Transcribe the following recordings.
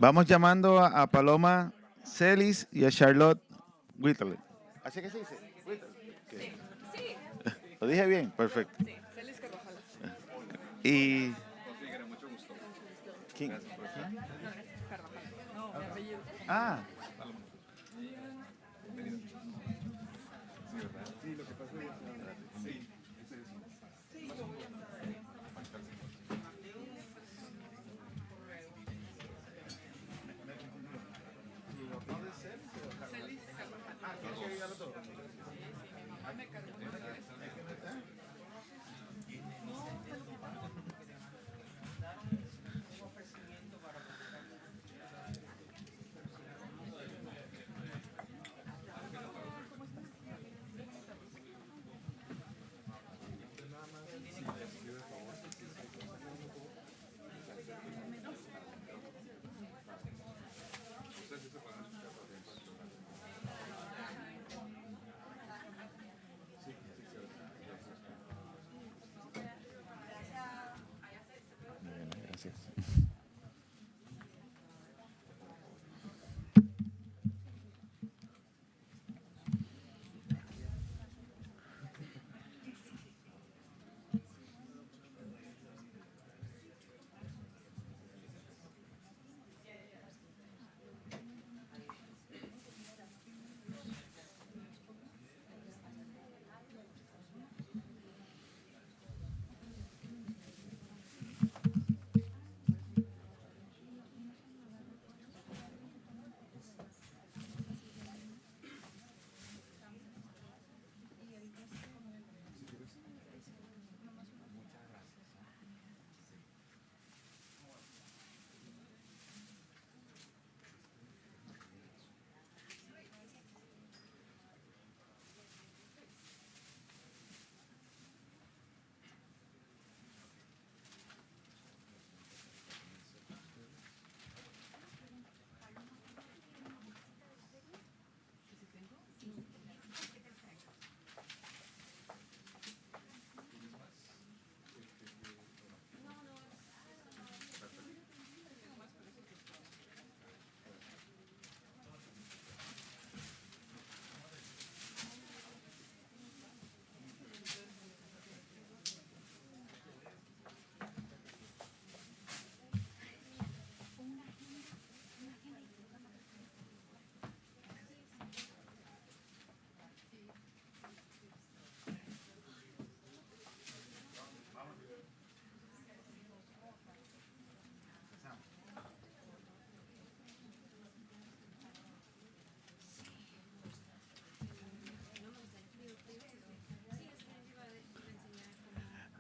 Vamos llamando a Paloma Celis y a Charlotte Whittle. ¿Así que se dice? Whittle. ¿Lo dije bien? Perfecto. Y... ¿Quién? Ah. Gracias.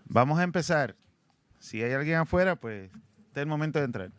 Vamos a empezar. Si hay alguien afuera, pues este es el momento de entrar.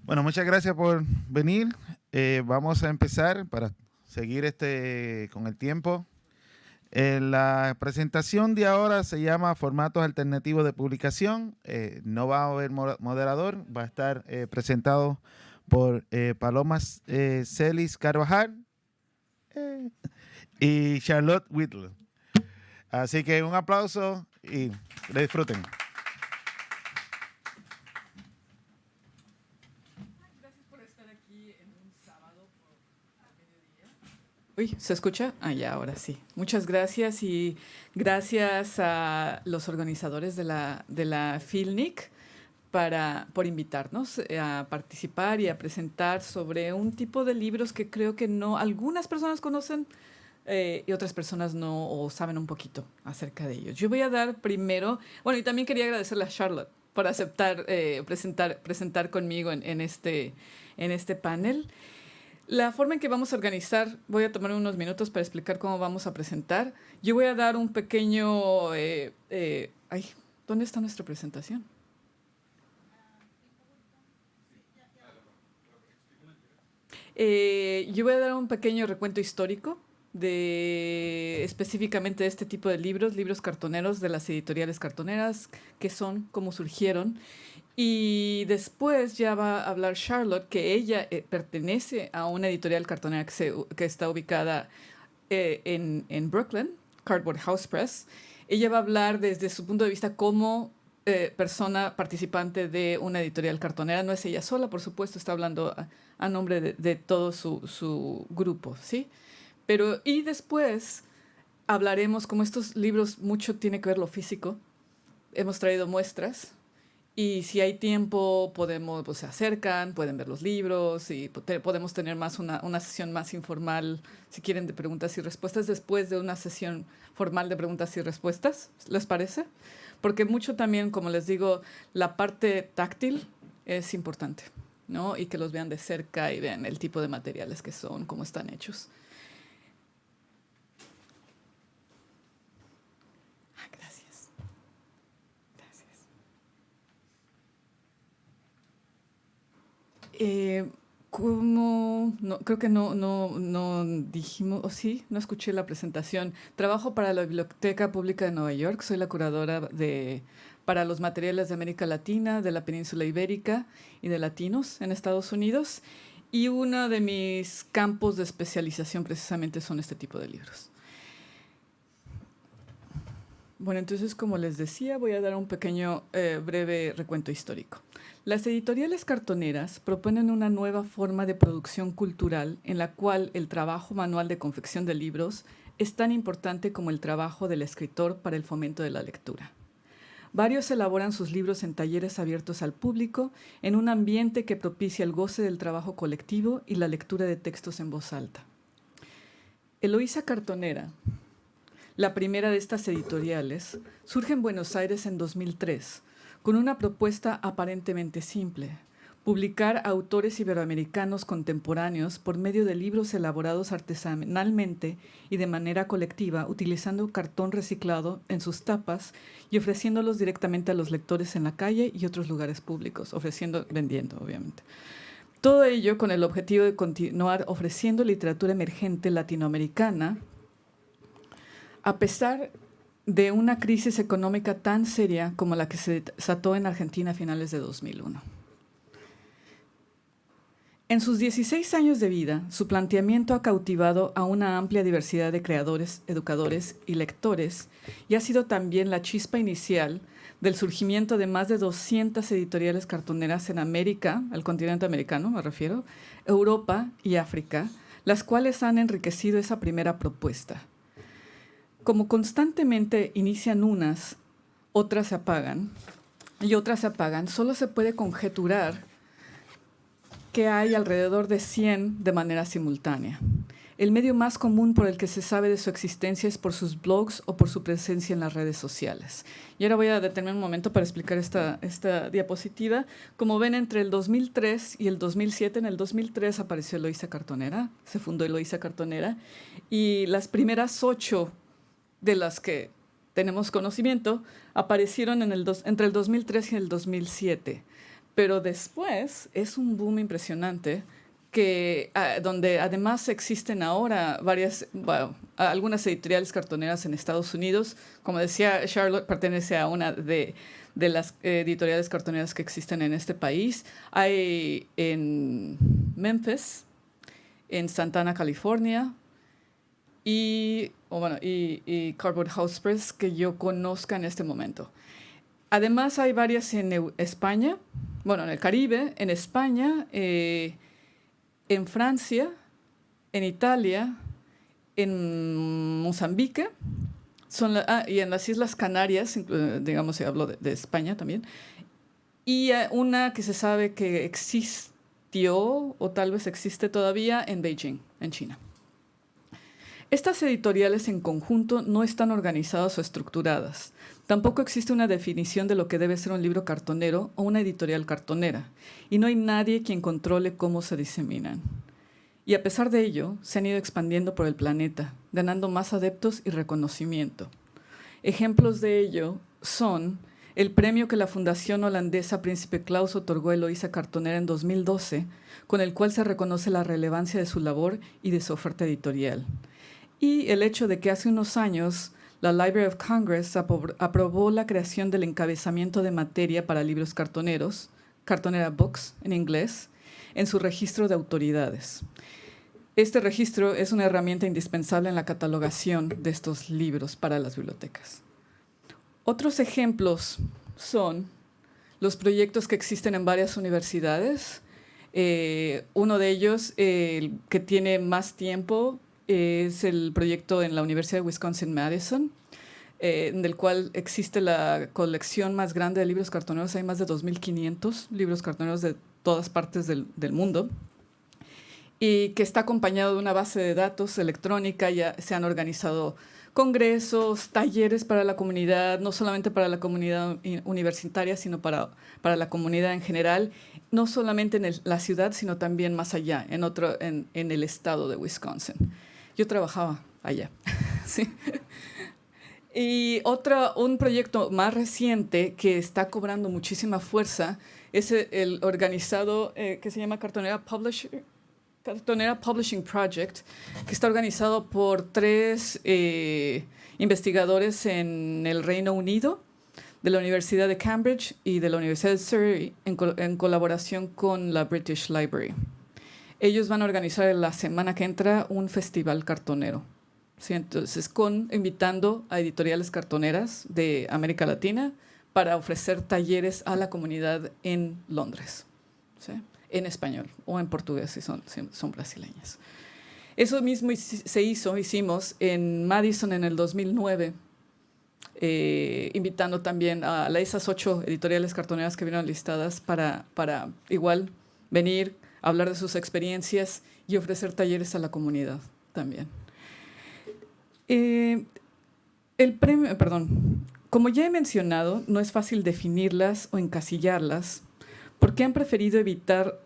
Bueno, muchas gracias por venir. Vamos a empezar para seguir con el tiempo. La presentación de ahora se llama Formatos Alternativos de Publicación. No va a haber moderador, va a estar presentado por Paloma Celis Carvajal y Charlotte Whittle. Así que un aplauso y le disfruten. Gracias por estar aquí en un sábado por mediodía. Uy, ¿se escucha? Ah, ya, ahora sí. Muchas gracias y gracias a los organizadores de la FILNIC por invitarnos a participar y a presentar sobre un tipo de libros que creo que no algunas personas conocen y otras personas no o saben un poquito acerca de ellos. Yo voy a dar primero, bueno, y también quería agradecerle a Charlotte por aceptar presentar conmigo en este panel. La forma en que vamos a organizar, voy a tomar unos minutos para explicar cómo vamos a presentar. Yo voy a dar un pequeño... ay, ¿dónde está nuestra presentación? Yo voy a dar un pequeño recuento histórico de específicamente de este tipo de libros, libros cartoneros de las editoriales cartoneras, qué son, cómo surgieron. Y después ya va a hablar Charlotte, que ella pertenece a una editorial cartonera que está ubicada en Brooklyn, Cardboard House Press. Ella va a hablar desde su punto de vista como persona participante de una editorial cartonera. No es ella sola, por supuesto, está hablando a nombre de todo su grupo, ¿sí? Pero, y después hablaremos, como estos libros mucho tiene que ver lo físico, hemos traído muestras y si hay tiempo, podemos, pues se acercan, pueden ver los libros y podemos tener más una sesión más informal, si quieren, de preguntas y respuestas después de una sesión formal de preguntas y respuestas. ¿Les parece? Porque mucho también, como les digo, la parte táctil es importante, ¿no? Y que los vean de cerca y vean el tipo de materiales que son, cómo están hechos. Ah, gracias. Gracias. ¿Cómo? No, creo que no dijimos, o sí, no escuché la presentación. Trabajo para la Biblioteca Pública de Nueva York, soy la curadora para los materiales de América Latina, de la península ibérica y de latinos en Estados Unidos. Y uno de mis campos de especialización precisamente son este tipo de libros. Bueno, entonces, como les decía, voy a dar un pequeño breve recuento histórico. Las editoriales cartoneras proponen una nueva forma de producción cultural en la cual el trabajo manual de confección de libros es tan importante como el trabajo del escritor para el fomento de la lectura. Varios elaboran sus libros en talleres abiertos al público, en un ambiente que propicia el goce del trabajo colectivo y la lectura de textos en voz alta. Eloísa Cartonera, la primera de estas editoriales, surge en Buenos Aires en 2003, con una propuesta aparentemente simple: publicar autores iberoamericanos contemporáneos por medio de libros elaborados artesanalmente y de manera colectiva, utilizando cartón reciclado en sus tapas y ofreciéndolos directamente a los lectores en la calle y otros lugares públicos, vendiendo, obviamente. Todo ello con el objetivo de continuar ofreciendo literatura emergente latinoamericana, a pesar de una crisis económica tan seria como la que se desató en Argentina a finales de 2001. En sus 16 años de vida, su planteamiento ha cautivado a una amplia diversidad de creadores, educadores y lectores, y ha sido también la chispa inicial del surgimiento de más de 200 editoriales cartoneras en América, el continente americano me refiero, Europa y África, las cuales han enriquecido esa primera propuesta. Como constantemente inician unas, otras se apagan, y otras se apagan, solo se puede conjeturar que hay alrededor de 100 de manera simultánea. El medio más común por el que se sabe de su existencia es por sus blogs o por su presencia en las redes sociales. Y ahora voy a detenerme un momento para explicar esta diapositiva. Como ven, entre el 2003 y el 2007, en el 2003 apareció Eloísa Cartonera, se fundó Eloísa Cartonera, y las primeras 8 de las que tenemos conocimiento aparecieron entre el 2003 y el 2007. Pero después es un boom impresionante donde además existen ahora algunas editoriales cartoneras en Estados Unidos. Como decía, Charlotte pertenece a una de las editoriales cartoneras que existen en este país. Hay en Memphis, en Santa Ana, California, y Cardboard House Press que yo conozca en este momento. Además hay varias en España, en el Caribe, en España, en Francia, en Italia, en Mozambique, y en las Islas Canarias, digamos, se habló de España también, y una que se sabe que existió o tal vez existe todavía en Beijing, en China. Estas editoriales en conjunto no están organizadas o estructuradas. Tampoco existe una definición de lo que debe ser un libro cartonero o una editorial cartonera, y no hay nadie quien controle cómo se diseminan. Y a pesar de ello, se han ido expandiendo por el planeta, ganando más adeptos y reconocimiento. Ejemplos de ello son el premio que la Fundación Holandesa Príncipe Claus otorgó a Eloísa Cartonera en 2012, con el cual se reconoce la relevancia de su labor y de su oferta editorial. Y el hecho de que hace unos años la Library of Congress aprobó la creación del encabezamiento de materia para libros cartoneros, Cartonera Books en inglés, en su registro de autoridades. Este registro es una herramienta indispensable en la catalogación de estos libros para las bibliotecas. Otros ejemplos son los proyectos que existen en varias universidades. Uno de ellos, que tiene más tiempo, es el proyecto en la Universidad de Wisconsin-Madison, en el cual existe la colección más grande de libros cartoneros. Hay más de 2.500 libros cartoneros de todas partes del mundo, y que está acompañado de una base de datos electrónica. Ya se han organizado congresos, talleres para la comunidad, no solamente para la comunidad universitaria, sino para la comunidad en general, no solamente en la ciudad, sino también más allá, en el estado de Wisconsin. Yo trabajaba allá. Sí. Y un proyecto más reciente que está cobrando muchísima fuerza es el organizado que se llama Cartonera Publishing Project, que está organizado por 3 investigadores en el Reino Unido, de la Universidad de Cambridge y de la Universidad de Surrey, en colaboración con la British Library. Ellos van a organizar la semana que entra un festival cartonero. ¿Sí? Entonces, invitando a editoriales cartoneras de América Latina para ofrecer talleres a la comunidad en Londres, ¿sí? En español o en portugués si son brasileñas. Eso mismo hicimos en Madison en el 2009, invitando también a esas 8 editoriales cartoneras que vieron listadas para igual venir, hablar de sus experiencias y ofrecer talleres a la comunidad también. Como ya he mencionado, no es fácil definirlas o encasillarlas, porque han preferido evitar...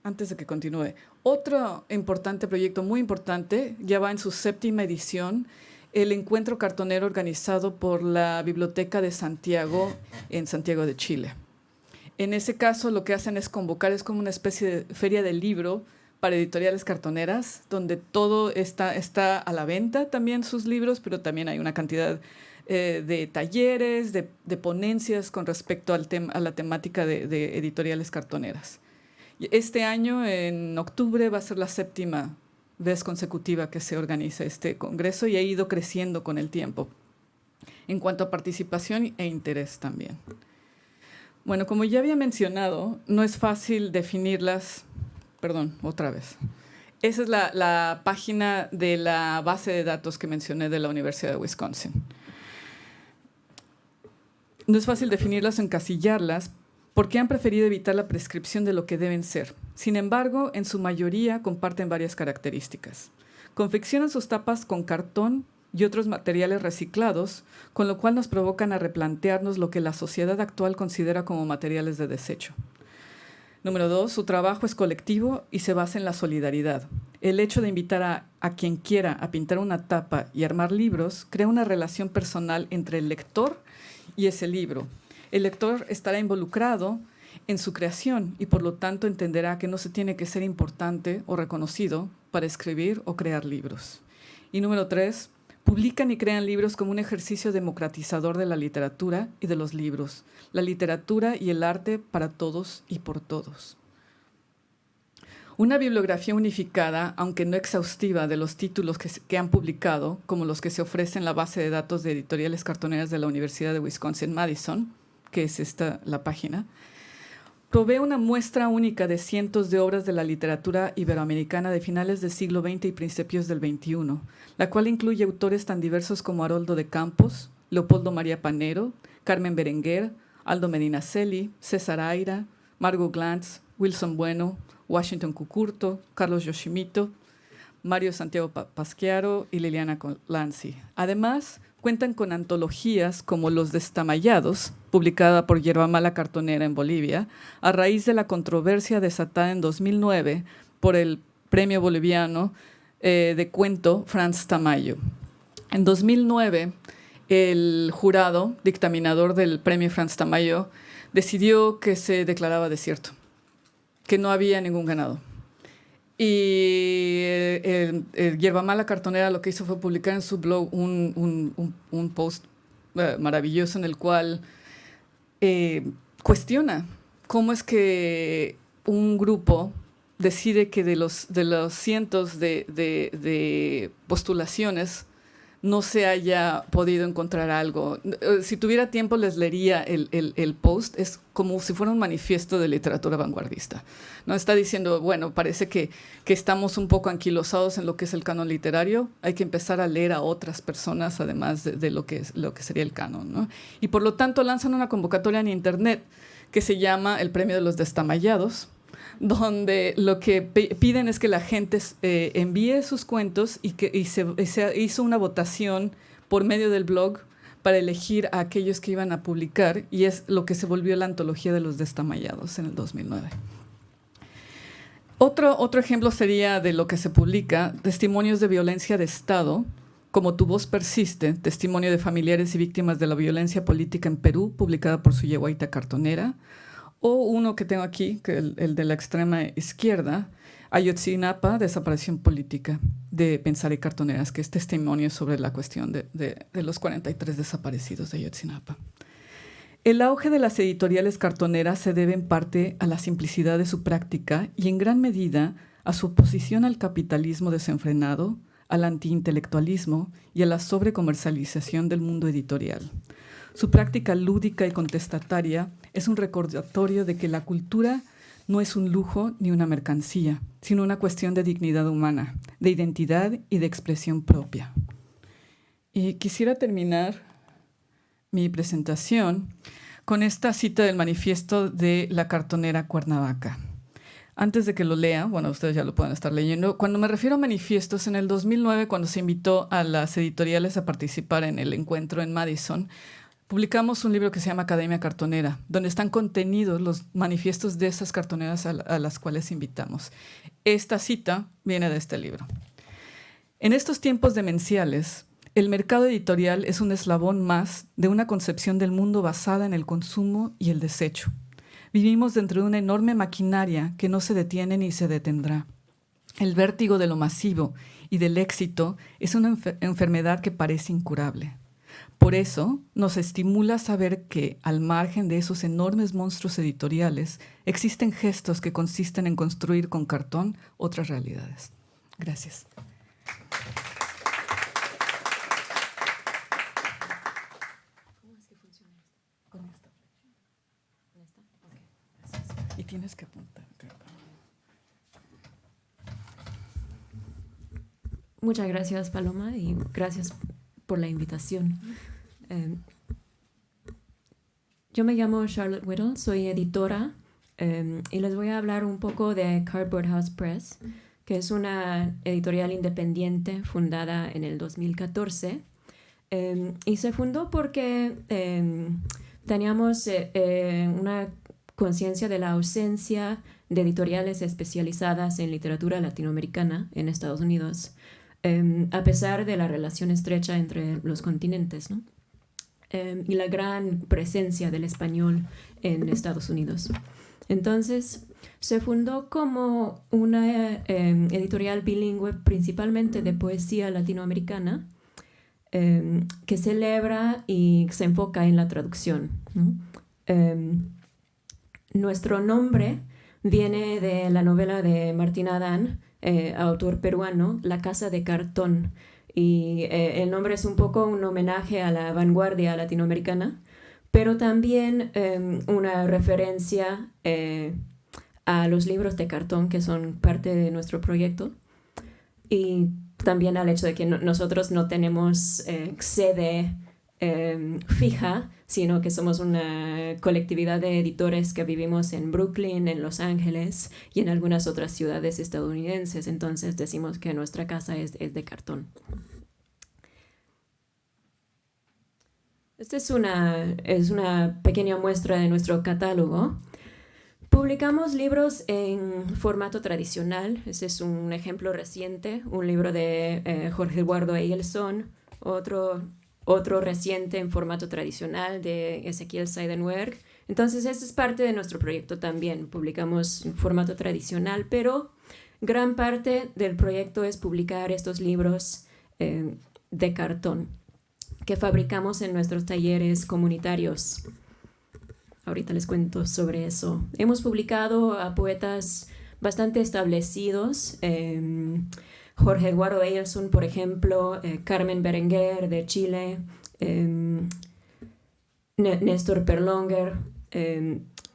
Antes de que continúe. Otro importante proyecto, muy importante, ya va en su 7ª edición, el encuentro cartonero organizado por la Biblioteca de Santiago, en Santiago de Chile. En ese caso, lo que hacen es convocar, es como una especie de feria del libro para editoriales cartoneras, donde todo está a la venta, también sus libros, pero también hay una cantidad de talleres, de ponencias con respecto a la temática de editoriales cartoneras. Este año, en octubre, va a ser la 7ª vez consecutiva que se organiza este congreso, y ha ido creciendo con el tiempo en cuanto a participación e interés también. Bueno, como ya había mencionado, no es fácil definirlas. Otra vez. Esa es la página de la base de datos que mencioné de la Universidad de Wisconsin. No es fácil definirlas o encasillarlas porque han preferido evitar la prescripción de lo que deben ser. Sin embargo, en su mayoría comparten varias características. Confeccionan sus tapas con cartón y otros materiales reciclados, con lo cual nos provocan a replantearnos lo que la sociedad actual considera como materiales de desecho. Número 2, su trabajo es colectivo y se basa en la solidaridad. El hecho de invitar a quien quiera a pintar una tapa y armar libros crea una relación personal entre el lector y ese libro. El lector estará involucrado en su creación y por lo tanto entenderá que no se tiene que ser importante o reconocido para escribir o crear libros. Y número 3, publican y crean libros como un ejercicio democratizador de la literatura y de los libros. La literatura y el arte para todos y por todos. Una bibliografía unificada, aunque no exhaustiva, de los títulos que han publicado, como los que se ofrecen en la base de datos de editoriales cartoneras de la Universidad de Wisconsin-Madison, que es la página, provee una muestra única de cientos de obras de la literatura iberoamericana de finales del siglo XX y principios del XXI, la cual incluye autores tan diversos como Haroldo de Campos, Leopoldo María Panero, Carmen Berenguer, Aldo Medinaceli, César Aira, Margot Glantz, Wilson Bueno, Washington Cucurto, Carlos Yoshimito, Mario Santiago Pasquiaro y Liliana Lanzi. Además, cuentan con antologías como Los Destamayados, publicada por Yerba Mala Cartonera en Bolivia, a raíz de la controversia desatada en 2009 por el premio boliviano de cuento Franz Tamayo. En 2009, el jurado dictaminador del premio Franz Tamayo decidió que se declaraba desierto, que no había ningún ganado. Y el Yerba Mala Cartonera lo que hizo fue publicar en su blog un post maravilloso en el cual cuestiona cómo es que un grupo decide que de los cientos de postulaciones no se haya podido encontrar algo. Si tuviera tiempo les leería el post. Es como si fuera un manifiesto de literatura vanguardista, ¿no? Está diciendo, bueno, parece que estamos un poco anquilosados en lo que es el canon literario. Hay que empezar a leer a otras personas, además de lo que sería el canon, ¿no? Y por lo tanto lanzan una convocatoria en internet que se llama el Premio de los Destamayados, donde lo que piden es que la gente envíe sus cuentos y se hizo una votación por medio del blog para elegir a aquellos que iban a publicar, y es lo que se volvió la antología de los Destamayados en el 2009. Otro ejemplo sería de lo que se publica, testimonios de violencia de Estado, como Tu voz persiste, testimonio de familiares y víctimas de la violencia política en Perú, publicada por Suyehuaita Cartonera. O uno que tengo aquí, que el de la extrema izquierda, Ayotzinapa, desaparición política, de Pensar y Cartoneras, que es testimonio sobre la cuestión de los 43 desaparecidos de Ayotzinapa. El auge de las editoriales cartoneras se debe en parte a la simplicidad de su práctica y en gran medida a su oposición al capitalismo desenfrenado, al antiintelectualismo y a la sobrecomercialización del mundo editorial. Su práctica lúdica y contestataria es un recordatorio de que la cultura no es un lujo ni una mercancía, sino una cuestión de dignidad humana, de identidad y de expresión propia. Y quisiera terminar mi presentación con esta cita del manifiesto de la cartonera Cuernavaca. Antes de que lo lea, bueno, ustedes ya lo pueden estar leyendo, cuando me refiero a manifiestos, en el 2009, cuando se invitó a las editoriales a participar en el encuentro en Madison, publicamos un libro que se llama Academia Cartonera, donde están contenidos los manifiestos de esas cartoneras a las cuales invitamos. Esta cita viene de este libro. En estos tiempos demenciales, el mercado editorial es un eslabón más de una concepción del mundo basada en el consumo y el desecho. Vivimos dentro de una enorme maquinaria que no se detiene ni se detendrá. El vértigo de lo masivo y del éxito es una enfermedad que parece incurable. Por eso nos estimula saber que, al margen de esos enormes monstruos editoriales, existen gestos que consisten en construir con cartón otras realidades. Gracias. ¿Cómo es que funciona esto? Con esta flecha. ¿Con esta? Ok, gracias. Y tienes que apuntar. Muchas gracias, Paloma, y gracias por la invitación. Yo me llamo Charlotte Whittle, soy editora y les voy a hablar un poco de Cardboard House Press, que es una editorial independiente fundada en el 2014 y se fundó porque teníamos una conciencia de la ausencia de editoriales especializadas en literatura latinoamericana en Estados Unidos, a pesar de la relación estrecha entre los continentes, ¿no? Y la gran presencia del español en Estados Unidos. Entonces, se fundó como una editorial bilingüe principalmente de poesía latinoamericana que celebra y se enfoca en la traducción, ¿no? Nuestro nombre viene de la novela de Martín Adán, autor peruano, La Casa de Cartón. Y el nombre es un poco un homenaje a la vanguardia latinoamericana, pero también una referencia a los libros de cartón que son parte de nuestro proyecto y también al hecho de que nosotros no tenemos sede fija, sino que somos una colectividad de editores que vivimos en Brooklyn, en Los Ángeles y en algunas otras ciudades estadounidenses. Entonces decimos que nuestra casa es de cartón. Esta es una pequeña muestra de nuestro catálogo. Publicamos libros en formato tradicional. Este es un ejemplo reciente, un libro de Jorge Eduardo Eyelson, otro reciente en formato tradicional de Ezequiel Seidenberg. Entonces, este es parte de nuestro proyecto también. Publicamos en formato tradicional, pero gran parte del proyecto es publicar estos libros de cartón que fabricamos en nuestros talleres comunitarios. Ahorita les cuento sobre eso. Hemos publicado a poetas bastante establecidos. Jorge Eduardo Eyelson, por ejemplo, Carmen Berenguer de Chile, Néstor Perlonger,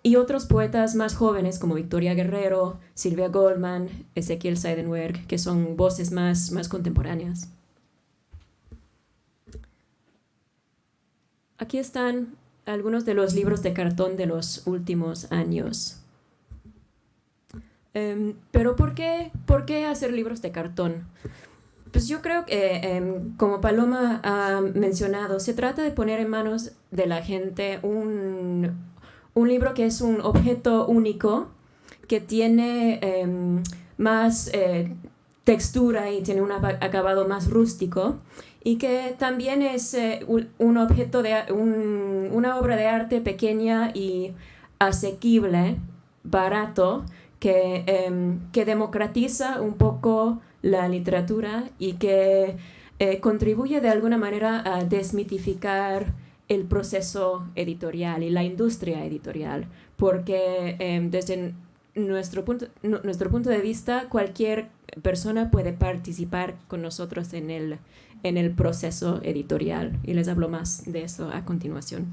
y otros poetas más jóvenes como Victoria Guerrero, Silvia Goldman, Ezequiel Seidenberg, que son voces más contemporáneas. Aquí están algunos de los libros de cartón de los últimos años. Pero ¿por qué hacer libros de cartón? Pues yo creo que, como Paloma ha mencionado, se trata de poner en manos de la gente un libro que es un objeto único, que tiene más textura y tiene un acabado más rústico, y que también es una obra de arte pequeña y asequible, barato, que democratiza un poco la literatura y que contribuye de alguna manera a desmitificar el proceso editorial y la industria editorial, porque desde nuestro punto de vista, cualquier persona puede participar con nosotros en el proceso editorial, y les hablo más de eso a continuación.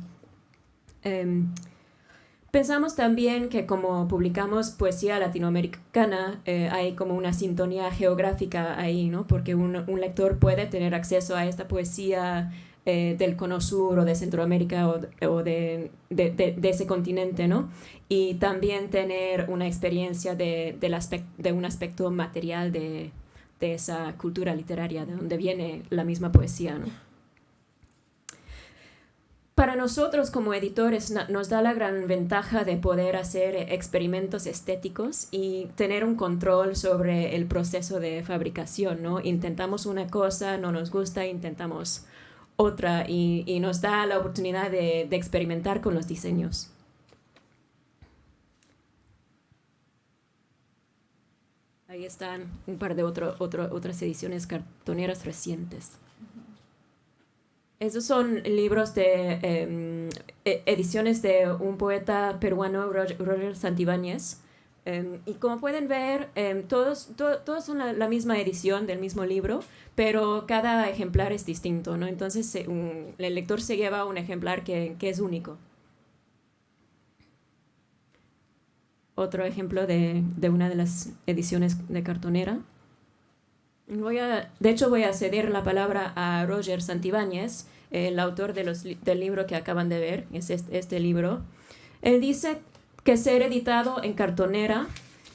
Pensamos también que como publicamos poesía latinoamericana, hay como una sintonía geográfica ahí, ¿no? Porque un lector puede tener acceso a esta poesía del Cono Sur o de Centroamérica o de ese continente, ¿no? Y también tener una experiencia de un aspecto material de esa cultura literaria, de donde viene la misma poesía, ¿no? Para nosotros como editores nos da la gran ventaja de poder hacer experimentos estéticos y tener un control sobre el proceso de fabricación, ¿no? Intentamos una cosa, no nos gusta, intentamos otra, y nos da la oportunidad de experimentar con los diseños. Ahí están un par de otras ediciones cartoneras recientes. Esos son libros de ediciones de un poeta peruano, Roger Santibáñez. Y como pueden ver, todos son la misma edición del mismo libro, pero cada ejemplar es distinto, ¿no? Entonces el lector se lleva un ejemplar que es único. Otro ejemplo de una de las ediciones de cartonera. De hecho, voy a ceder la palabra a Roger Santibáñez, el autor del libro que acaban de ver, es este libro. Él dice que ser editado en cartonera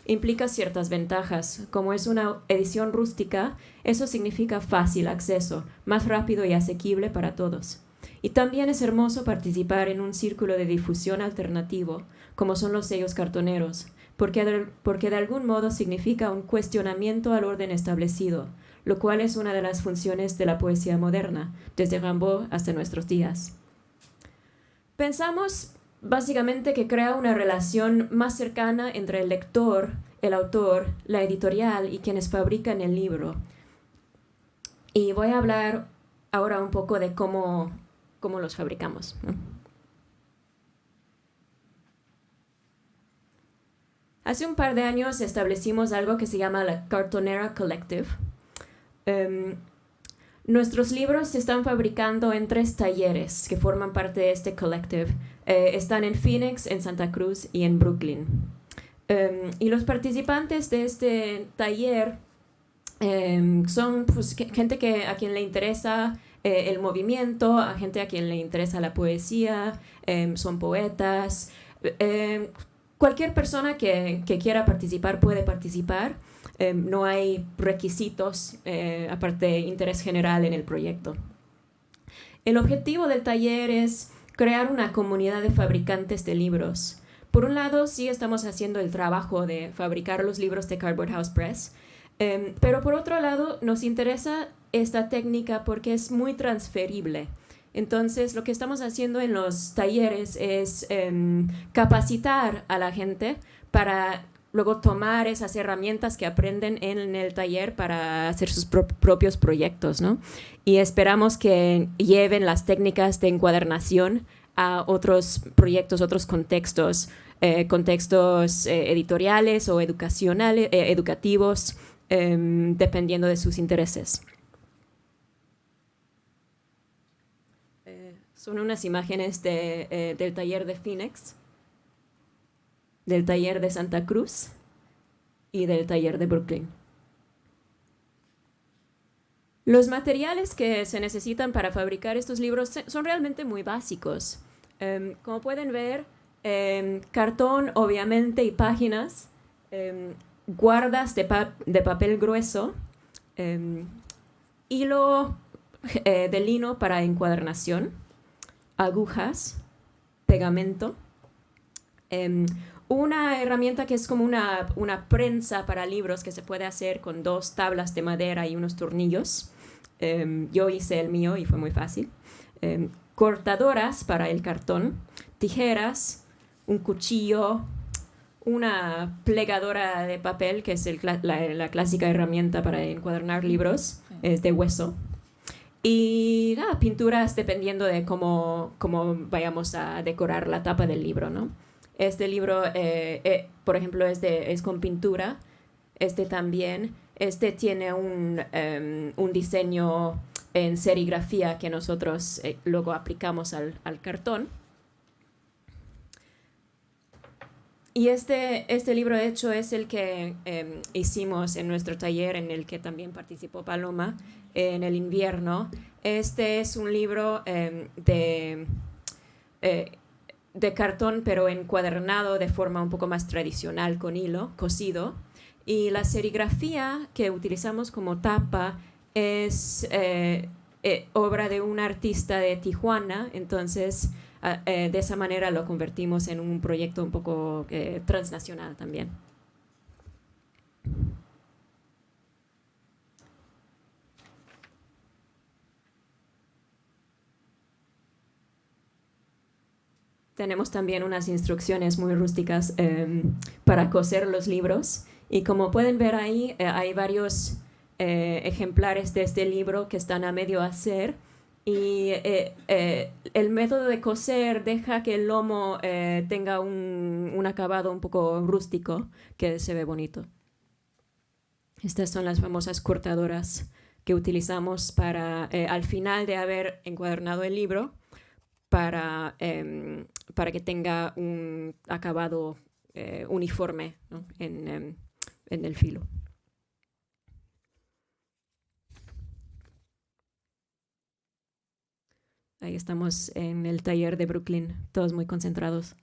implica ciertas ventajas. Como es una edición rústica, eso significa fácil acceso, más rápido y asequible para todos. Y también es hermoso participar en un círculo de difusión alternativo, como son los sellos cartoneros, porque de algún modo significa un cuestionamiento al orden establecido, lo cual es una de las funciones de la poesía moderna, desde Rimbaud hasta nuestros días. Pensamos básicamente que crea una relación más cercana entre el lector, el autor, la editorial y quienes fabrican el libro. Y voy a hablar ahora un poco de cómo los fabricamos, ¿no? Hace un par de años establecimos algo que se llama la Cartonera Collective. Nuestros libros se están fabricando en 3 talleres que forman parte de este collective. Están en Phoenix, en Santa Cruz y en Brooklyn. Y los participantes de este taller son pues, gente a quien le interesa el movimiento, a gente a quien le interesa la poesía, son poetas. Cualquier persona que quiera participar puede participar. No hay requisitos, aparte de interés general en el proyecto. El objetivo del taller es crear una comunidad de fabricantes de libros. Por un lado, sí estamos haciendo el trabajo de fabricar los libros de Cardboard House Press, pero por otro lado, nos interesa esta técnica porque es muy transferible. Entonces, lo que estamos haciendo en los talleres es capacitar a la gente para luego tomar esas herramientas que aprenden en el taller para hacer sus propios proyectos, ¿no? Y esperamos que lleven las técnicas de encuadernación a otros proyectos, otros contextos, editoriales o educacionales, educativos, dependiendo de sus intereses. Son unas imágenes del taller de Phoenix, del taller de Santa Cruz y del taller de Brooklyn. Los materiales que se necesitan para fabricar estos libros son realmente muy básicos. Como pueden ver, cartón, obviamente, y páginas, guardas de papel grueso, hilo de lino para encuadernación, agujas, pegamento, una herramienta que es como una prensa para libros que se puede hacer con 2 tablas de madera y unos tornillos. Yo hice el mío y fue muy fácil. Cortadoras para el cartón, tijeras, un cuchillo, una plegadora de papel, que es la clásica herramienta para encuadernar libros, es de hueso. Y pinturas dependiendo de cómo vayamos a decorar la tapa del libro, ¿no? Este libro, por ejemplo, es con pintura. Este también. Este tiene un diseño en serigrafía que nosotros luego aplicamos al cartón. Y este libro, de hecho, es el que hicimos en nuestro taller, en el que también participó Paloma, en el invierno. Este es un libro de cartón, pero encuadernado de forma un poco más tradicional, con hilo cosido. Y la serigrafía que utilizamos como tapa es obra de un artista de Tijuana. Entonces, de esa manera lo convertimos en un proyecto un poco transnacional también. Tenemos también unas instrucciones muy rústicas para coser los libros. Y como pueden ver ahí, hay varios ejemplares de este libro que están a medio hacer. Y el método de coser deja que el lomo tenga un acabado un poco rústico, que se ve bonito. Estas son las famosas cortadoras que utilizamos para, al final de haber encuadernado el libro, para que tenga un acabado uniforme, ¿no? en el filo. Ahí estamos en el taller de Brooklyn, todos muy concentrados.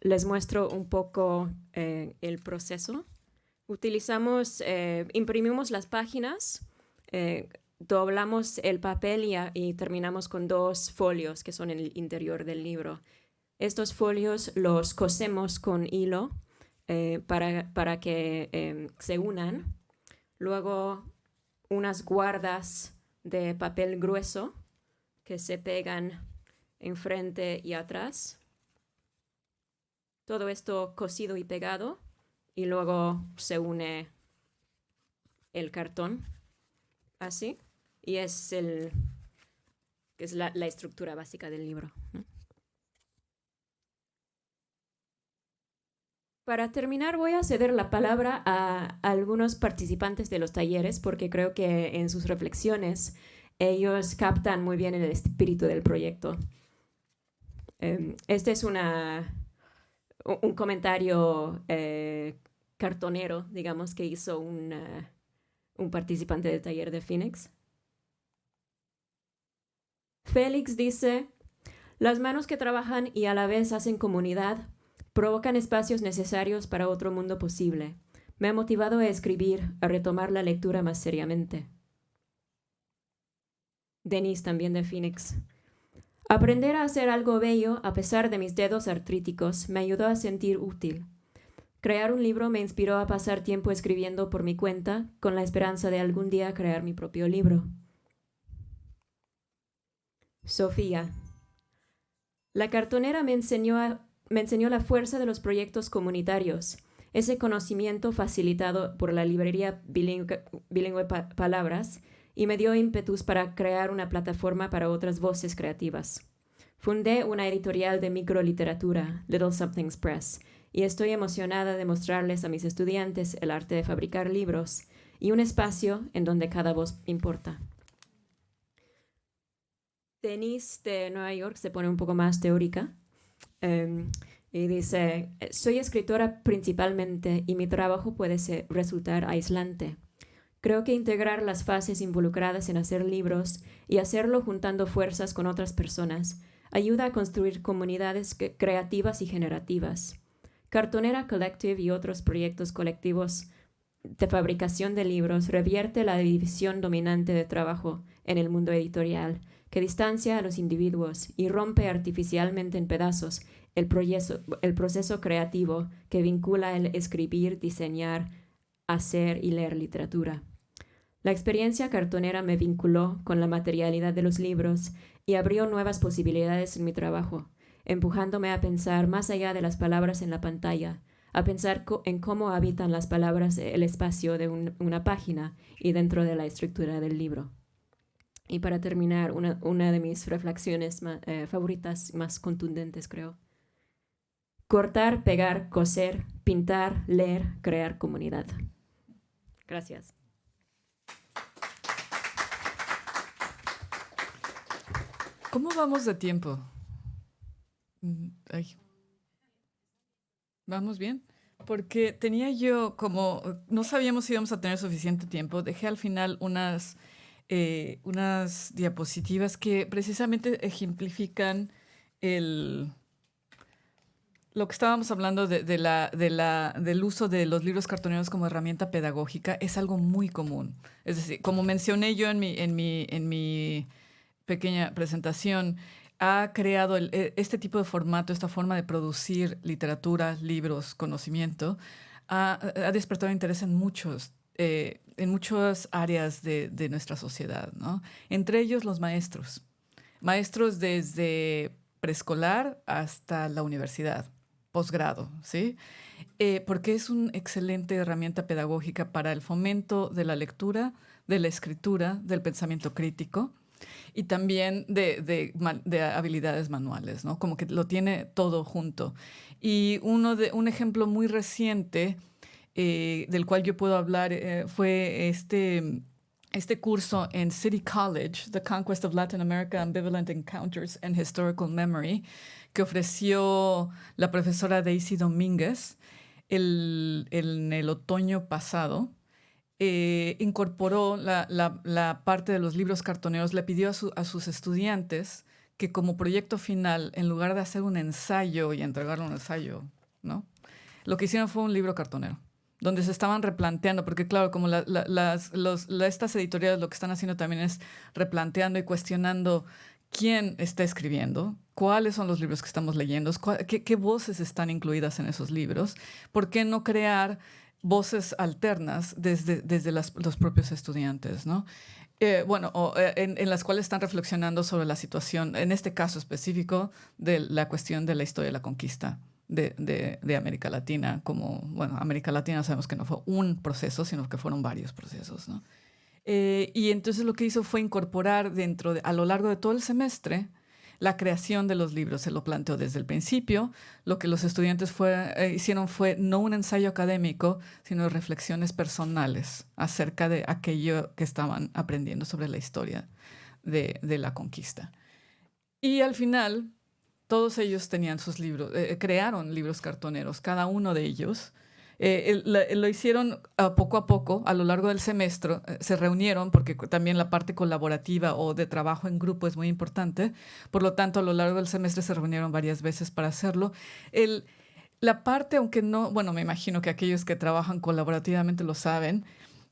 Les muestro un poco el proceso. Imprimimos las páginas, doblamos el papel y terminamos con 2 folios que son el interior del libro. Estos folios los cosemos con hilo para que se unan. Luego unas guardas de papel grueso que se pegan enfrente y atrás. Todo esto cosido y pegado. Y luego se une el cartón, así, y es la estructura básica del libro, ¿no? Para terminar, voy a ceder la palabra a algunos participantes de los talleres porque creo que en sus reflexiones ellos captan muy bien el espíritu del proyecto. Este es un comentario cartonero, digamos, que hizo un participante del taller de Phoenix. Félix dice: las manos que trabajan y a la vez hacen comunidad provocan espacios necesarios para otro mundo posible. Me ha motivado a escribir, a retomar la lectura más seriamente. Denise, también de Phoenix. Aprender a hacer algo bello a pesar de mis dedos artríticos me ayudó a sentir útil. Crear un libro me inspiró a pasar tiempo escribiendo por mi cuenta, con la esperanza de algún día crear mi propio libro. Sofía. La cartonera me enseñó la fuerza de los proyectos comunitarios, ese conocimiento facilitado por la librería bilingüe Palabras, y me dio ímpetus para crear una plataforma para otras voces creativas. Fundé una editorial de microliteratura, Little Somethings Press, y estoy emocionada de mostrarles a mis estudiantes el arte de fabricar libros y un espacio en donde cada voz importa. Denise de Nueva York se pone un poco más teórica y dice: soy escritora principalmente y mi trabajo puede resultar aislante. Creo que integrar las fases involucradas en hacer libros y hacerlo juntando fuerzas con otras personas ayuda a construir comunidades creativas y generativas. Cartonera Collective y otros proyectos colectivos de fabricación de libros revierte la división dominante de trabajo en el mundo editorial, que distancia a los individuos y rompe artificialmente en pedazos el proceso creativo que vincula el escribir, diseñar, hacer y leer literatura. La experiencia cartonera me vinculó con la materialidad de los libros y abrió nuevas posibilidades en mi trabajo, empujándome a pensar más allá de las palabras en la pantalla, a pensar en cómo habitan las palabras el espacio de una página y dentro de la estructura del libro. Y para terminar, una de mis reflexiones favoritas, más contundentes, creo. Cortar, pegar, coser, pintar, leer, crear comunidad. Gracias. ¿Cómo vamos de tiempo? Ay. ¿Vamos bien? Porque tenía yo, como no sabíamos si íbamos a tener suficiente tiempo, dejé al final unas diapositivas que precisamente ejemplifican lo que estábamos hablando del uso de los libros cartoneros como herramienta pedagógica. Es algo muy común. Es decir, como mencioné yo en mi pequeña presentación, ha creado este tipo de formato, esta forma de producir literatura, libros, conocimiento, ha despertado interés en muchas áreas de nuestra sociedad, ¿no? Entre ellos los maestros desde preescolar hasta la universidad, posgrado, ¿sí? Porque es una excelente herramienta pedagógica para el fomento de la lectura, de la escritura, del pensamiento crítico, y también de habilidades manuales, ¿no? Como que lo tiene todo junto. Y un ejemplo muy reciente del cual yo puedo hablar fue este curso en City College, The Conquest of Latin America, Ambivalent Encounters and Historical Memory, que ofreció la profesora Daisy Domínguez en el otoño pasado. Incorporó la parte de los libros cartoneros, le pidió a sus estudiantes que como proyecto final, en lugar de hacer un ensayo y entregarle un ensayo, ¿no? Lo que hicieron fue un libro cartonero, donde se estaban replanteando, porque claro, como estas editoriales lo que están haciendo también es replanteando y cuestionando quién está escribiendo, cuáles son los libros que estamos leyendo, qué voces están incluidas en esos libros, por qué no crear voces alternas desde los propios estudiantes, ¿no? En las cuales están reflexionando sobre la situación, en este caso específico, de la cuestión de la historia de la conquista de América Latina. América Latina sabemos que no fue un proceso, sino que fueron varios procesos, ¿no? Y entonces lo que hizo fue incorporar a lo largo de todo el semestre la creación de los libros se lo planteó desde el principio. Lo que los estudiantes hicieron fue no un ensayo académico, sino reflexiones personales acerca de aquello que estaban aprendiendo sobre la historia de la conquista. Y al final, todos ellos tenían sus libros, crearon libros cartoneros, cada uno de ellos. Lo hicieron poco a poco, a lo largo del semestre, se reunieron, porque también la parte colaborativa o de trabajo en grupo es muy importante. Por lo tanto, a lo largo del semestre se reunieron varias veces para hacerlo. La parte, aunque no, bueno, me imagino que aquellos que trabajan colaborativamente lo saben,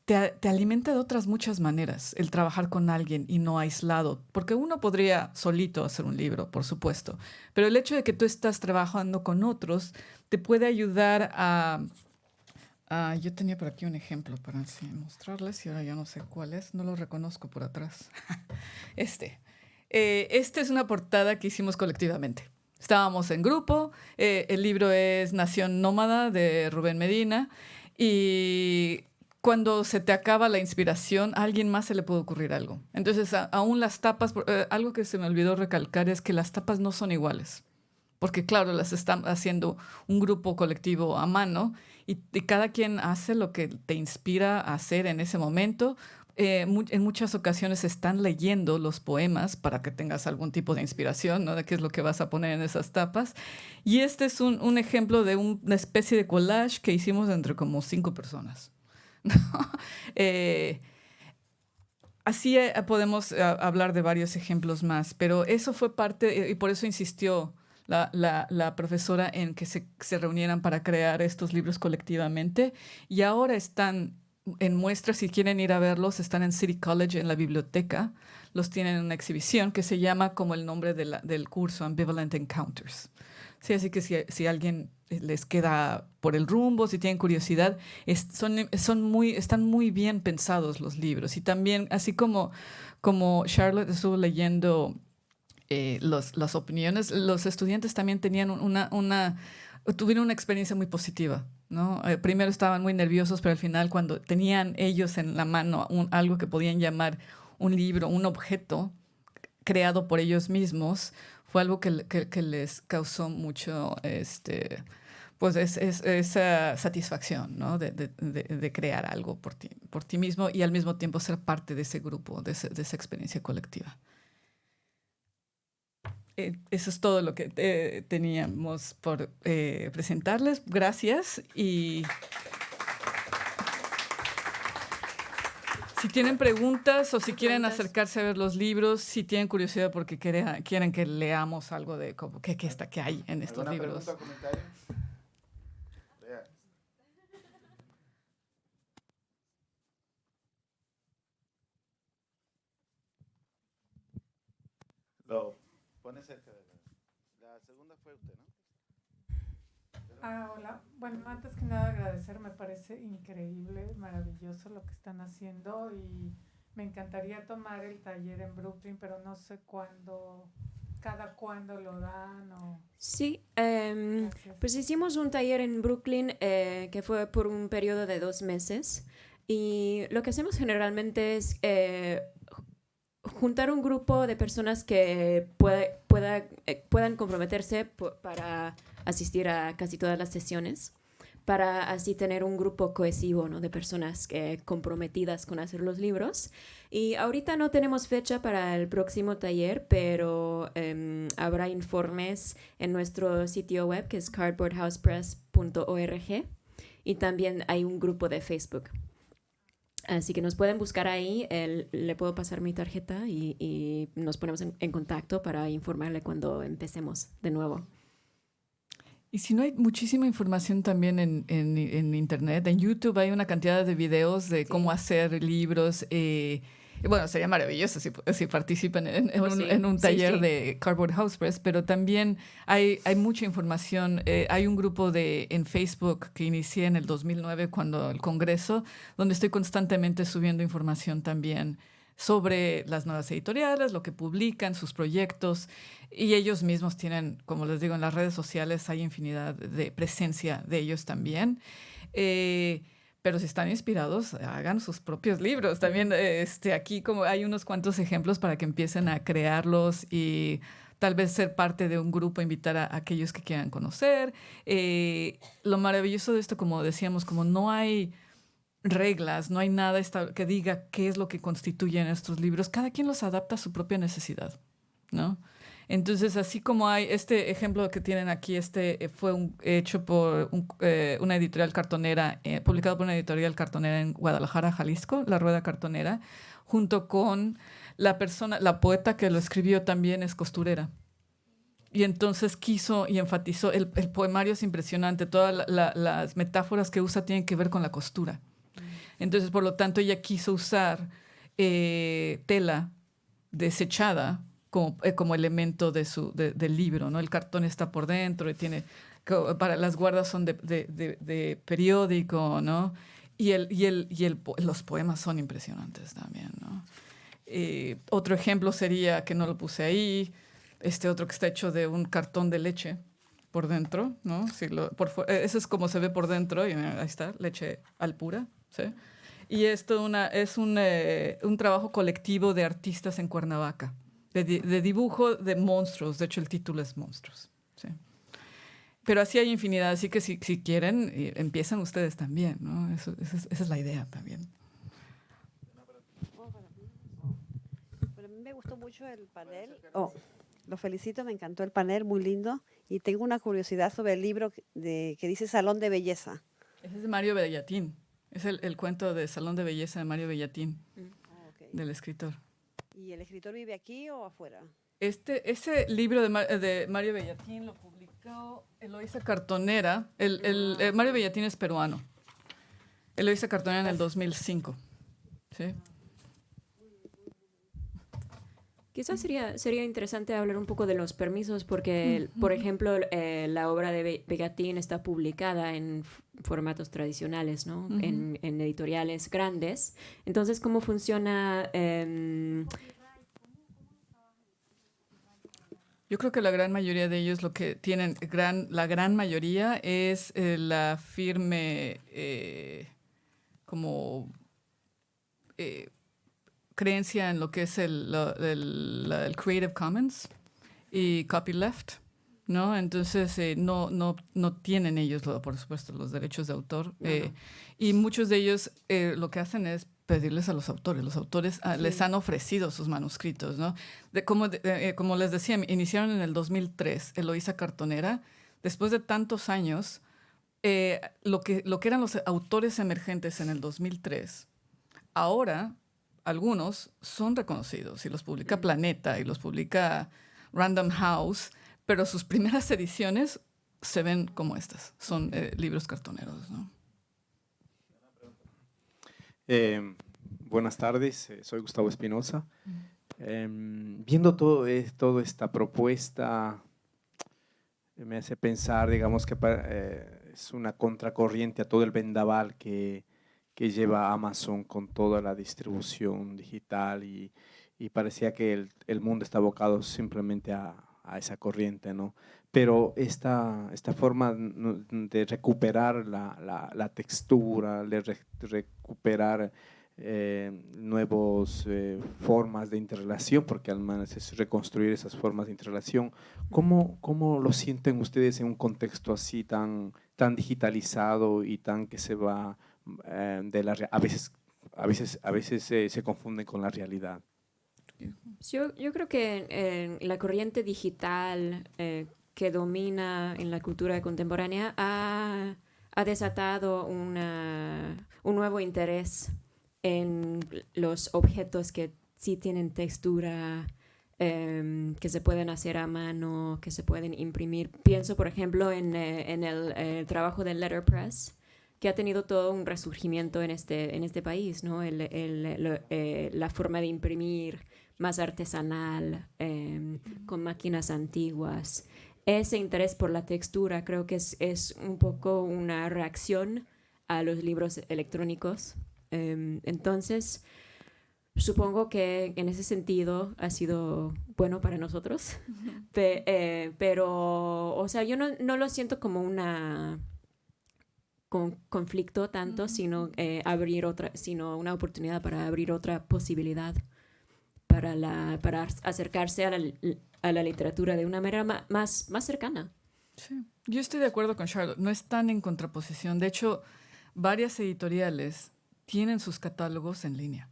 te alimenta de otras muchas maneras el trabajar con alguien y no aislado, porque uno podría solito hacer un libro, por supuesto, pero el hecho de que tú estás trabajando con otros te puede ayudar a... yo tenía por aquí un ejemplo para mostrarles y ahora ya no sé cuál es, no lo reconozco por atrás. Este es una portada que hicimos colectivamente. Estábamos en grupo, el libro es Nación Nómada de Rubén Medina y cuando se te acaba la inspiración, a alguien más se le puede ocurrir algo. Entonces, aún las tapas, algo que se me olvidó recalcar es que las tapas no son iguales. Porque, claro, las están haciendo un grupo colectivo a mano y cada quien hace lo que te inspira a hacer en ese momento. En muchas ocasiones están leyendo los poemas para que tengas algún tipo de inspiración, ¿no? De qué es lo que vas a poner en esas tapas. Y este es un ejemplo de una especie de collage que hicimos entre como 5 personas. Así podemos hablar de varios ejemplos más, pero eso fue parte, y por eso insistió la profesora en que se reunieran para crear estos libros colectivamente, y ahora están en muestras, si quieren ir a verlos, están en City College, en la biblioteca, los tienen en una exhibición que se llama como el nombre del curso, Ambivalent Encounters. Sí, así que si alguien les queda por el rumbo, si tienen curiosidad, están muy bien pensados los libros. Y también, así como Charlotte estuvo leyendo las opiniones, los estudiantes también tenían tuvieron una experiencia muy positiva, ¿no? Primero estaban muy nerviosos, pero al final cuando tenían ellos en la mano algo que podían llamar un libro, un objeto creado por ellos mismos, fue algo que les causó mucho pues esa satisfacción, ¿no? de crear algo por ti mismo y al mismo tiempo ser parte de ese grupo, de esa experiencia colectiva. Eso es todo lo que teníamos por presentarles. Gracias. Y si tienen preguntas o si quieren acercarse a ver los libros, si tienen curiosidad porque quieren que leamos algo de qué hay en estos libros. ¿Alguna pregunta o comentario? Lo pone cerca de la segunda fue usted, ¿no? Hola. Bueno, antes que nada agradecer, me parece increíble, maravilloso lo que están haciendo y me encantaría tomar el taller en Brooklyn, pero no sé cada cuándo lo dan o... Sí, pues hicimos un taller en Brooklyn que fue por un periodo de 2 meses y lo que hacemos generalmente es juntar un grupo de personas que puedan comprometerse para asistir a casi todas las sesiones, para así tener un grupo cohesivo, ¿no? De personas comprometidas con hacer los libros. Y ahorita no tenemos fecha para el próximo taller, pero habrá informes en nuestro sitio web, que es cardboardhousepress.org, y también hay un grupo de Facebook. Así que nos pueden buscar ahí, le puedo pasar mi tarjeta y nos ponemos en contacto para informarle cuando empecemos de nuevo. Y si no, hay muchísima información también en Internet. En YouTube hay una cantidad de videos de cómo hacer libros. Bueno, sería maravilloso si participan en un taller de Cardboard House Press, pero también hay mucha información. Hay un grupo en Facebook que inicié en el 2009, cuando el Congreso, donde estoy constantemente subiendo información también sobre las nuevas editoriales, lo que publican, sus proyectos, y ellos mismos tienen, como les digo, en las redes sociales hay infinidad de presencia de ellos también. Pero si están inspirados, hagan sus propios libros. También aquí como hay unos cuantos ejemplos para que empiecen a crearlos y tal vez ser parte de un grupo, invitar a aquellos que quieran conocer. Lo maravilloso de esto, como decíamos, como no hay reglas, no hay nada que diga qué es lo que constituyen estos libros, cada quien los adapta a su propia necesidad, ¿no? Entonces, así como hay este ejemplo que tienen aquí, fue hecho por una editorial cartonera, publicado por una editorial cartonera en Guadalajara, Jalisco, La Rueda Cartonera, junto con la poeta que lo escribió también es costurera. Y entonces quiso y enfatizó, el poemario es impresionante, todas las metáforas que usa tienen que ver con la costura. Entonces, por lo tanto, ella quiso usar tela desechada como elemento del libro, ¿no? El cartón está por dentro y las guardas son de periódico, ¿no? Y los poemas son impresionantes también, ¿no? Otro ejemplo sería, que no lo puse ahí, otro que está hecho de un cartón de leche por dentro, ¿no? Eso es como se ve por dentro, y ahí está, leche al pura, ¿sí? Y esto es un trabajo colectivo de artistas en Cuernavaca, de dibujo de monstruos. De hecho, el título es Monstruos. ¿Sí? Pero así hay infinidad. Así que si quieren, empiezan ustedes también, ¿no? Esa es la idea también. Bueno, a mí me gustó mucho el panel. Lo felicito, me encantó el panel, muy lindo. Y tengo una curiosidad sobre el libro que dice Salón de Belleza. Ese es de Mario Bellatín. Es el cuento de Salón de Belleza de Mario Bellatín, del escritor. ¿Y el escritor vive aquí o afuera? Ese libro de Mario Bellatín lo publicó Eloísa Cartonera. Mario Bellatín es peruano. Eloísa Cartonera en el 2005. ¿Sí? Quizás sería interesante hablar un poco de los permisos porque, por ejemplo, la obra de Bellatín está publicada en formatos tradicionales, ¿no? En editoriales grandes. Entonces, ¿cómo funciona? Yo creo que la gran mayoría de ellos lo que tienen, la gran mayoría es la firme creencia en lo que es el Creative Commons y Copyleft, ¿no? Entonces no tienen ellos, por supuesto, los derechos de autor. Y muchos de ellos lo que hacen es pedirles a los autores. Los autores les han ofrecido sus manuscritos, ¿no? Como les decía, iniciaron en el 2003, Eloísa Cartonera. Después de tantos años, lo que eran los autores emergentes en el 2003, ahora algunos son reconocidos y los publica Planeta y los publica Random House, pero sus primeras ediciones se ven como estas, son libros cartoneros, ¿no? Buenas tardes, soy Gustavo Espinosa. Viendo toda esta propuesta, me hace pensar, digamos, que es una contracorriente a todo el vendaval que lleva Amazon con toda la distribución digital y parecía que el mundo está abocado simplemente a esa corriente, ¿no? Pero esta forma de recuperar la textura, de recuperar nuevas formas de interrelación, porque al menos es reconstruir esas formas de interrelación. ¿Cómo lo sienten ustedes en un contexto así tan digitalizado y tan que se va a veces se confunden con la realidad? Yo creo que la corriente digital que domina en la cultura contemporánea ha desatado un nuevo interés en los objetos que sí tienen textura, que se pueden hacer a mano, que se pueden imprimir. Pienso, por ejemplo, en el trabajo del letterpress, que ha tenido todo un resurgimiento en este país, ¿no? La forma de imprimir más artesanal, con máquinas antiguas. Ese interés por la textura creo que es un poco una reacción a los libros electrónicos. Entonces, supongo que en ese sentido ha sido bueno para nosotros, pero, o sea, yo no lo siento como conflicto tanto, sino sino una oportunidad para abrir otra posibilidad para acercarse a la literatura de una manera más cercana. Sí, yo estoy de acuerdo con Charlotte. No están en contraposición. De hecho, varias editoriales tienen sus catálogos en línea.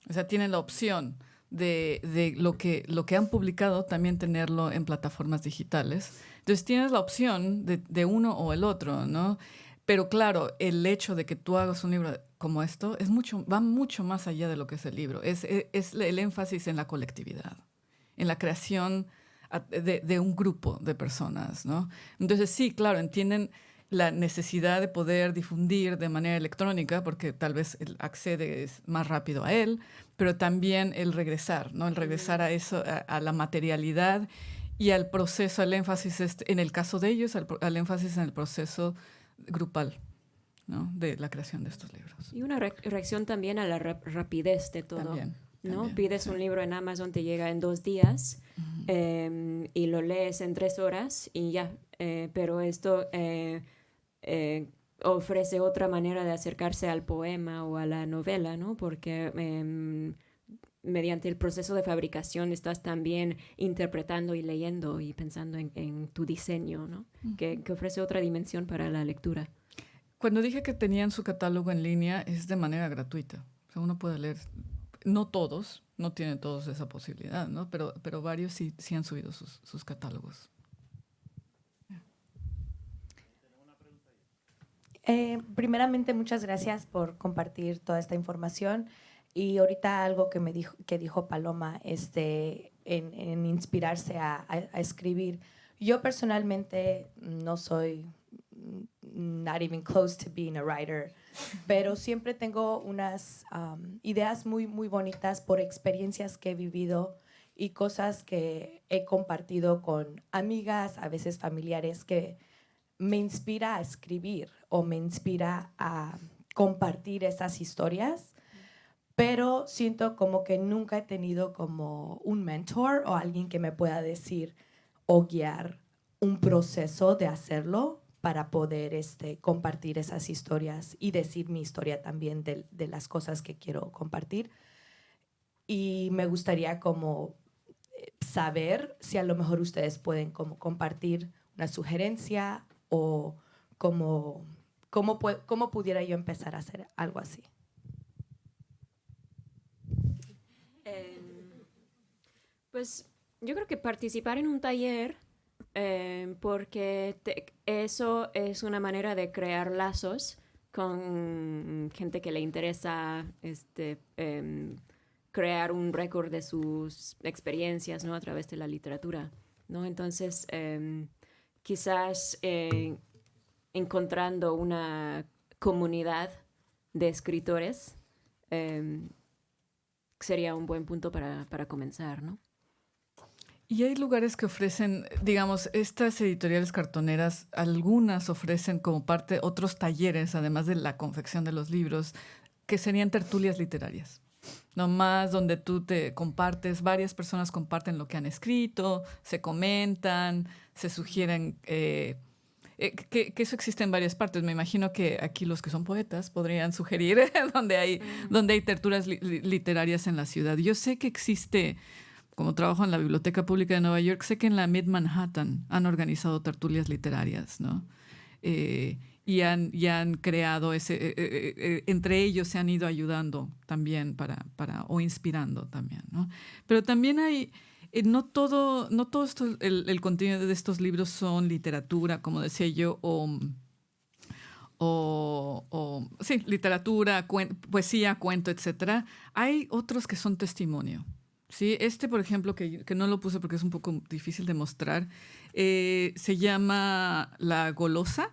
O sea, tienen la opción de lo que han publicado también tenerlo en plataformas digitales. Entonces tienes la opción de uno o el otro, ¿no? Pero claro, el hecho de que tú hagas un libro como esto va mucho más allá de lo que es el libro. Es el énfasis en la colectividad, en la creación de un grupo de personas, ¿no? Entonces sí, claro, entienden la necesidad de poder difundir de manera electrónica, porque tal vez accedes más rápido a él, pero también el regresar, ¿no? El regresar a eso, a la materialidad y al proceso, al énfasis, en el caso de ellos, al énfasis en el proceso grupal, ¿no? De la creación de estos libros. Y una reacción también a la rapidez de todo. ¿No? Pides un libro en Amazon, te llega en 2 días y lo lees en 3 horas y ya. Pero esto ofrece otra manera de acercarse al poema o a la novela, ¿no? Porque mediante el proceso de fabricación estás también interpretando y leyendo y pensando en tu diseño, ¿no? Que ofrece otra dimensión para la lectura. Cuando dije que tenían su catálogo en línea, es de manera gratuita. O sea, uno puede leer. No todos, no tienen todos esa posibilidad, ¿no? Pero varios sí han subido sus catálogos. Primeramente, muchas gracias por compartir toda esta información. Y ahorita algo que dijo Paloma, en inspirarse a escribir. Yo personalmente no soy not even close to being a writer, pero siempre tengo unas ideas muy, muy bonitas por experiencias que he vivido y cosas que he compartido con amigas, a veces familiares, que me inspira a escribir o me inspira a compartir esas historias, pero siento como que nunca he tenido como un mentor o alguien que me pueda decir o guiar un proceso de hacerlo para poder compartir esas historias y decir mi historia también de las cosas que quiero compartir. Y me gustaría como saber si a lo mejor ustedes pueden como compartir una sugerencia o cómo pudiera yo empezar a hacer algo así. Pues yo creo que participar en un taller, porque eso es una manera de crear lazos con gente que le interesa crear un récord de sus experiencias, ¿no? A través de la literatura, ¿no? Entonces, quizás encontrando una comunidad de escritores sería un buen punto para comenzar, ¿no? Y hay lugares que ofrecen, digamos, estas editoriales cartoneras, algunas ofrecen como parte otros talleres, además de la confección de los libros, que serían tertulias literarias. Nomás donde tú te compartes, varias personas comparten lo que han escrito, se comentan, se sugieren, que eso existe en varias partes. Me imagino que aquí los que son poetas podrían sugerir donde hay tertulias literarias en la ciudad. Yo sé que existe, como trabajo en la Biblioteca Pública de Nueva York, sé que en la Mid-Manhattan han organizado tertulias literarias, ¿no? Y han creado entre ellos se han ido ayudando también o inspirando también, ¿no? Pero también hay, no todo esto, el contenido de estos libros son literatura, como decía yo, sí, literatura, poesía, cuento, etcétera. Hay otros que son testimonio. Sí, por ejemplo, que no lo puse porque es un poco difícil de mostrar, se llama La Golosa.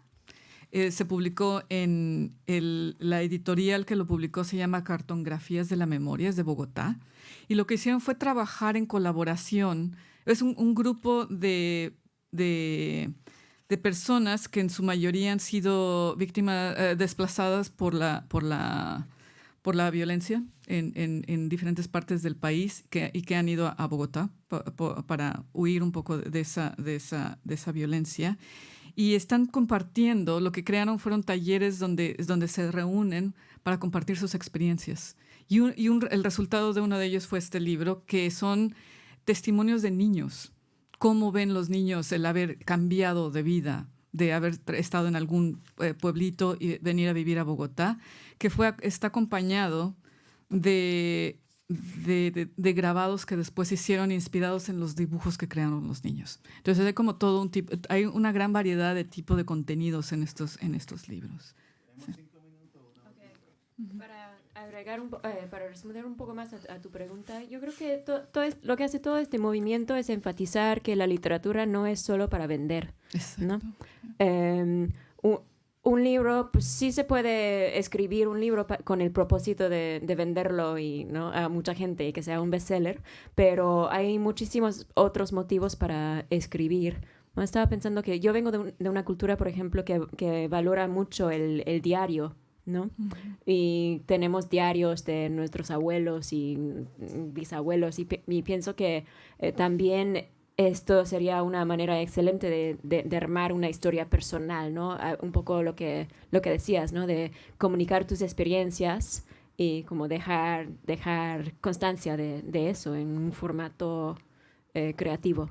Se publicó en la editorial que lo publicó se llama Cartografías de la Memoria, es de Bogotá. Y lo que hicieron fue trabajar en colaboración. Es un grupo de personas que en su mayoría han sido víctimas desplazadas por la violencia en diferentes partes del país y que han ido a Bogotá para huir un poco de esa violencia. Y están compartiendo, lo que crearon fueron talleres donde se reúnen para compartir sus experiencias. Y el resultado de uno de ellos fue este libro, que son testimonios de niños, cómo ven los niños el haber cambiado de vida, de haber estado en algún pueblito y venir a vivir a Bogotá, que está acompañado de grabados que después se hicieron inspirados en los dibujos que crearon los niños. Entonces hay como todo un tipo, hay una gran variedad de tipo de contenidos en estos libros. Sí. Para agregar para responder un poco más a tu pregunta, yo creo que lo que hace todo este movimiento es enfatizar que la literatura no es solo para vender, ¿no? Un libro, pues sí se puede escribir un libro con el propósito de venderlo y, ¿no?, a mucha gente y que sea un bestseller, pero hay muchísimos otros motivos para escribir. ¿No? Estaba pensando que yo vengo de una cultura, por ejemplo, que valora mucho el diario, ¿no? Y tenemos diarios de nuestros abuelos y bisabuelos y pienso que también esto sería una manera excelente de armar una historia personal, ¿no? Un poco lo que decías, ¿no? De comunicar tus experiencias y como dejar constancia de eso en un formato creativo.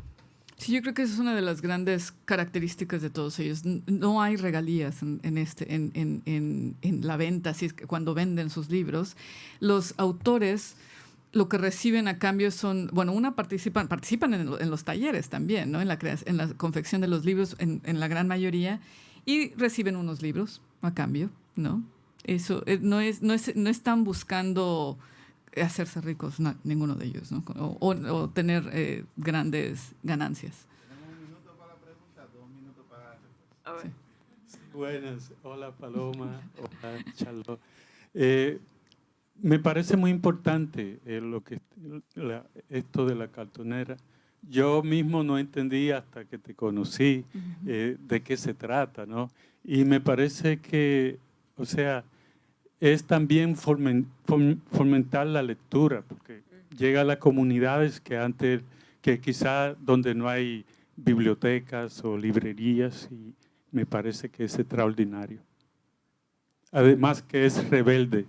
Sí, yo creo que esa es una de las grandes características de todos ellos. No hay regalías en la venta, así es que cuando venden sus libros, los autores lo que reciben a cambio son, bueno, participan en los talleres también, ¿no? En la confección de los libros en la gran mayoría, y reciben unos libros a cambio, ¿no? Eso no están buscando hacerse ricos, no, ninguno de ellos, ¿no? O tener grandes ganancias. Tenemos 1 minuto para la pregunta, 2 minutos para la respuesta. Sí. Buenas, hola Paloma, hola Charlotte. Me parece muy importante esto de la cartonera. Yo mismo no entendí hasta que te conocí de qué se trata, ¿no? Y me parece que, o sea, es también fomentar la lectura, porque llega a las comunidades que quizá donde no hay bibliotecas o librerías, y me parece que es extraordinario. Además que es rebelde.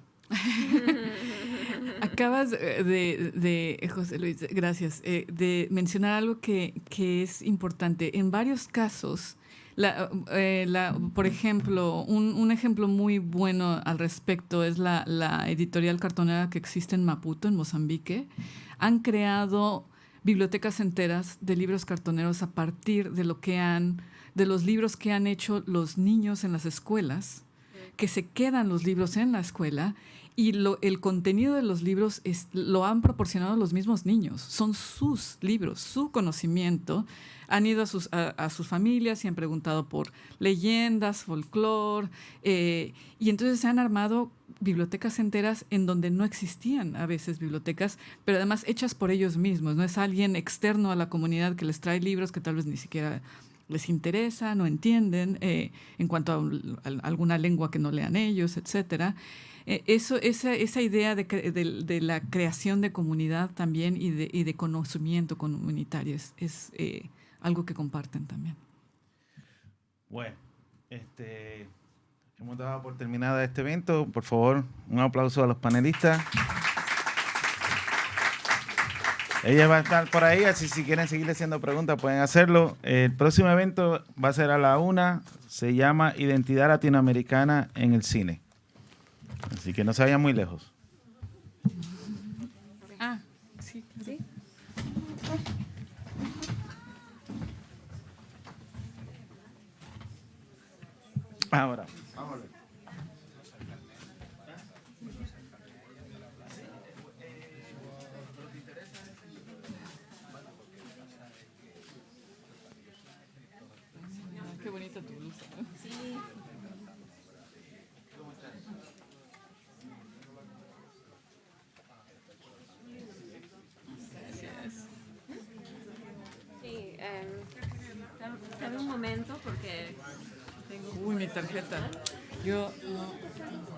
Acabas José Luis, gracias, de mencionar algo que es importante. En varios casos, por ejemplo, un ejemplo muy bueno al respecto es la editorial cartonera que existe en Maputo, en Mozambique. Han creado bibliotecas enteras de libros cartoneros a partir de los libros que han hecho los niños en las escuelas, que se quedan los libros en la escuela. Y el contenido de los libros lo han proporcionado los mismos niños. Son sus libros, su conocimiento. Han ido a sus familias y han preguntado por leyendas, folclore. Y entonces se han armado bibliotecas enteras en donde no existían a veces bibliotecas, pero además hechas por ellos mismos. No es alguien externo a la comunidad que les trae libros que tal vez ni siquiera les interesa, no entienden, en cuanto a alguna lengua que no lean ellos, etcétera. Esa idea de la creación de comunidad también y de conocimiento comunitario es algo que comparten también. Bueno, hemos dado por terminada este evento. Por favor, un aplauso a los panelistas. Ella va a estar por ahí, así si quieren seguirle haciendo preguntas pueden hacerlo. El próximo evento va a ser a la 1:00. Se llama Identidad Latinoamericana en el Cine. Así que no se vayan muy lejos. Sí. ¿Sí? Ahora, vamos a ver. Qué bonita tu blusa. Sí. Sí, dame un momento porque tengo... Uy, mi tarjeta. Yo no...